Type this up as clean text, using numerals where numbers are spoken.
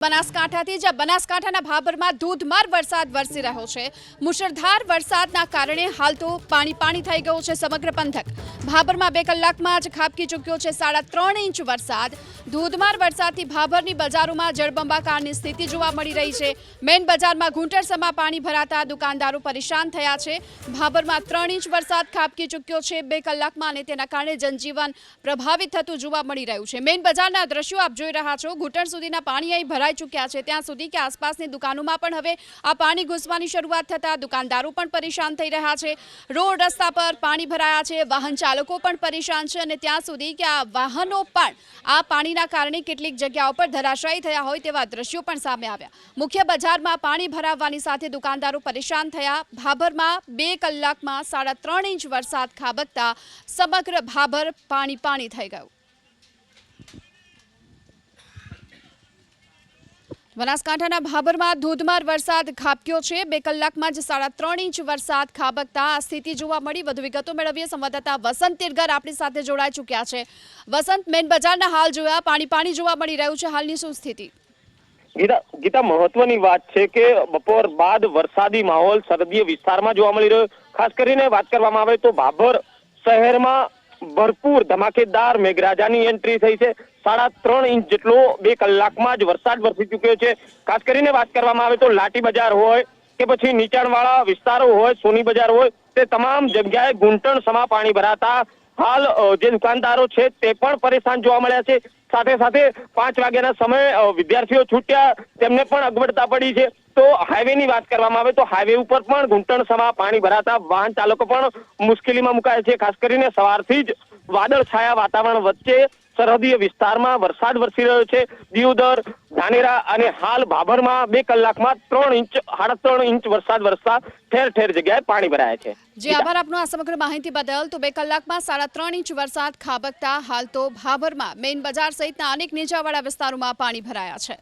બનાસકાંઠાથી જ્યાં બનાસકાંઠાના ભાભરમાં ધોધમાર વરસાદ વરસી રહ્યો છે। મુશળધાર વરસાદના કારણે હાલ તો પાણી થઈ ગયું છે સમગ્ર પંથક। ભાભરમાં 2 કલાકમાં જ ખાબકી ચૂક્યો છે 3.5 ઇંચ વરસાદ। ધોધમાર વરસાદથી ભાભરની બજારોમાં જળબંબાકારની સ્થિતિ જોવા મળી રહી છે। મેઇન બજારમાં ઘૂંટણસમાં પાણી ભરાતા દુકાનદારો પરેશાન થયા છે। ભાભરમાં 3 ઇંચ વરસાદ ખાબકી ચૂક્યો છે 2 કલાકમાં અને તેના કારણે જનજીવન પ્રભાવિત થતું જોવા મળી રહ્યું છે। મેઇન બજારના દ્રશ્યો આપ જોઈ રહ્યા છો। ઘૂંટણ સુધીના પાણી અહીં ભરાઈ ચૂક્યા છે, ત્યાં સુધી કે આસપાસની દુકાનોમાં પણ હવે આ પાણી ઘૂસવાની શરૂઆત થતા દુકાનદારો પણ પરેશાન થઈ રહ્યા છે। રોડ રસ્તા પર પાણી ભરાયા છે, વાહન ચાલકો પણ પરેશાન છે અને ત્યાં સુધી કે આ વાહનો પણ આ પાણીના કારણે કેટલીક જગ્યાઓ પર ધરાશાયી થયા હોય તેવા દ્રશ્યો પણ સામે આવ્યા। મુખ્ય બજારમાં પાણી ભરાવવાની સાથે દુકાનદારો પરેશાન થયા। ભાભરમાં 2 કલાકમાં 3.5 ઇંચ વરસાદ ખાબકતા સમગ્ર ભાભર પાણી થઈ ગયું। બનાસકાંઠાના ભાભરમાં ધોધમાર વરસાદ ખાબક્યો છે। 2 કલાકમાં જ 3.5 ઇંચ વરસાદ ખાબકતા આ સ્થિતિ જોવા મળી। વધુ વિગતો મેળવીએ સંવાદદાતા વસંત તિરગર આપણી સાથે જોડાઈ ચૂક્યા છે। વસંત, મેઇન બજારના હાલ જોયા, પાણી જોવા મળી રહ્યું છે, હાલની શું સ્થિતિ? ગીતા, મહત્વની વાત છે કે બપોર બાદ વરસાદી માહોલ સરહદીય વિસ્તારમાં જોવા મળી રહ્યો। ખાસ કરીને વાત કરવામાં આવે તો ભાભર શહેરમાં ભરપૂર ધમાકેદાર મેઘરાજાની એન્ટ્રી થઈ છે। 3.5 ઇંચ જેટલો 2 કલાકમાં જ વરસાદ વરસી ચૂક્યો છે। ખાસ કરીને વાત કરવામાં આવે તો લાઠી બજાર હોય કે પછી નીચાણવાળા વિસ્તારો હોય, સોની બજાર હોય, તે તમામ જગ્યાએ ઘૂંટણ સમા પાણી ભરાતા હાલ જે દુકાનદારો છે તે પણ પરેશાન જોવા મળ્યા છે। સાથે 5 વાગ્યાના સમયે વિદ્યાર્થીઓ છૂટ્યા, તેમને પણ અગવડતા પડી છે। તો હાઈવેની વાત કરવામાં આવે તો હાઈવે ઉપર પણ ઘૂંટણ સમા પાણી ભરાતા વાહન ચાલકો પણ મુશ્કેલીમાં મુકાયા છે। ખાસ કરીને સવારથી જ વાદળ છાયા વાતાવરણ વચ્ચે સરહદીય વિસ્તારમાં વરસાદ વરસી રહ્યો છે। દિયોદર, ધાનેરા અને હાલ ભાભરમાં 2 કલાકમાં 3.5 ઇંચ વરસાદ વરસતા ઠેર જગ્યાએ પાણી ભરાયા છે। જી આભાર આપનો આ સમગ્ર માહિતી બદલ। તો 2 કલાકમાં 3.5 ઇંચ વરસાદ ખાબકતા હાલ તો ભાભરમાં મેઇન બજાર સહિતના અનેક નીચાણવાળા વિસ્તારોમાં પાણી ભરાયા છે।